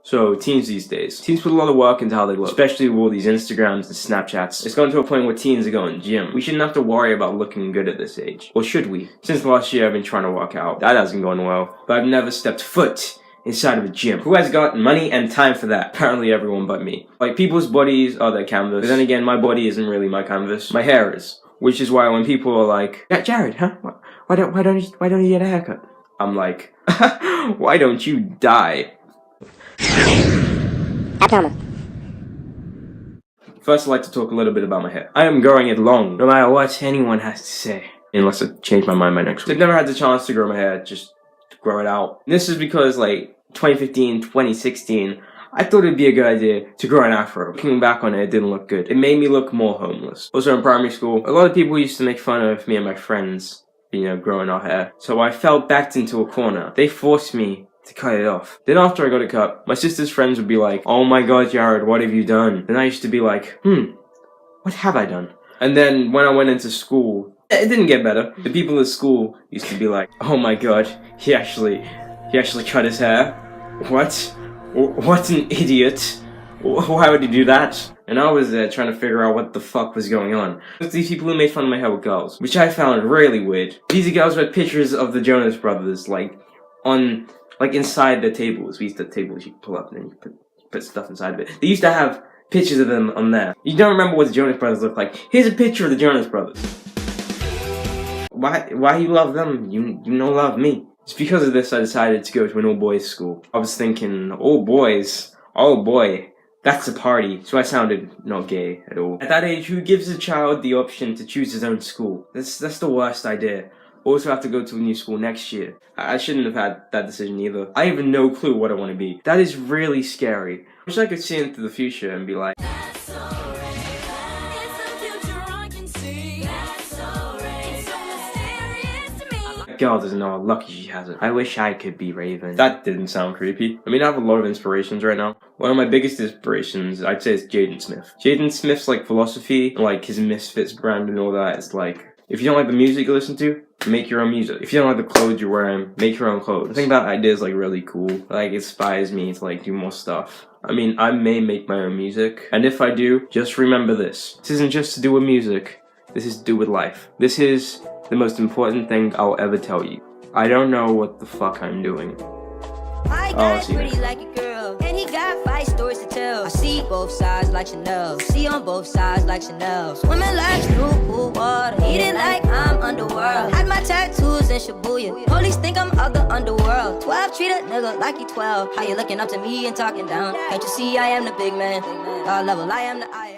So, teens these days. Teens put a lot of work into how they look, especially with all these Instagrams and Snapchats. It's gotten to a point where teens are going gym. We shouldn't have to worry about looking good at this age. Or should we? Since last year I've been trying to work out. That hasn't gone well. But I've never stepped foot inside of a gym. Who has got money and time for that? Apparently everyone but me. Like, people's bodies are their canvas. But then again, my body isn't really my canvas. My hair is. Which is why when people are like, yeah, Jared, huh? Why don't you get a haircut? I'm like, why don't you die? First, I'd like to talk a little bit about my hair. I am growing it long, no matter what anyone has to say. Unless I change my mind by next week. I've never had the chance to grow my hair, just to grow it out. And this is because, like, 2015, 2016, I thought it'd be a good idea to grow an afro. Looking back on it, it didn't look good. It made me look more homeless. Also in primary school, a lot of people used to make fun of me and my friends, you know, growing our hair. So I fell backed into a corner. They forced me to cut it off. Then after I got it cut, my sister's friends would be like, oh my god, Jared, what have you done? Then I used to be like, what have I done? And then when I went into school, it didn't get better. The people at school used to be like, oh my god, he actually cut his hair? What? What an idiot. Why would he do that? And I was there trying to figure out what the fuck was going on. It was these people who made fun of my hair were girls, which I found really weird. These are girls who had pictures of the Jonas Brothers, like, inside the tables. We used to have tables you pull up and then you put stuff inside of it. They used to have pictures of them on there. You don't remember what the Jonas Brothers look like. Here's a picture of the Jonas Brothers. Why you love them? You don't love me. It's because of this I decided to go to an all-boys school. I was thinking, all boys? Oh boy, that's a party. So I sounded not gay at all. At that age, who gives a child the option to choose his own school? That's the worst idea. Also have to go to a new school next year. I shouldn't have had that decision either. I have no clue what I want to be. That is really scary. I wish I could see into the future and be like, girl doesn't know how lucky she has it. I wish I could be Raven. That didn't sound creepy. I mean, I have a lot of inspirations right now. One of my biggest inspirations, I'd say, is Jaden Smith. Jaden Smith's, like, philosophy, like, his Misfits brand and all that, is like, if you don't like the music you listen to, make your own music. If you don't like the clothes you're wearing, make your own clothes. I think that idea is, like, really cool. Like, it inspires me to, like, do more stuff. I mean, I may make my own music, and if I do, just remember this. This isn't just to do with music. This is to do with life. This is the most important thing I'll ever tell you. I don't know what the fuck I'm doing. My guy's pretty like a girl, and he got 5 stories to tell. I see both sides like Chanel, see on both sides like Chanel. Swimming laps through pool water, eating like I'm underworld. Had my tattoos in Shibuya, police think I'm of the underworld. 12 treat a nigga like he 12. How you looking up to me and talking down? Can't you see I am the big man? God level, I am the I am.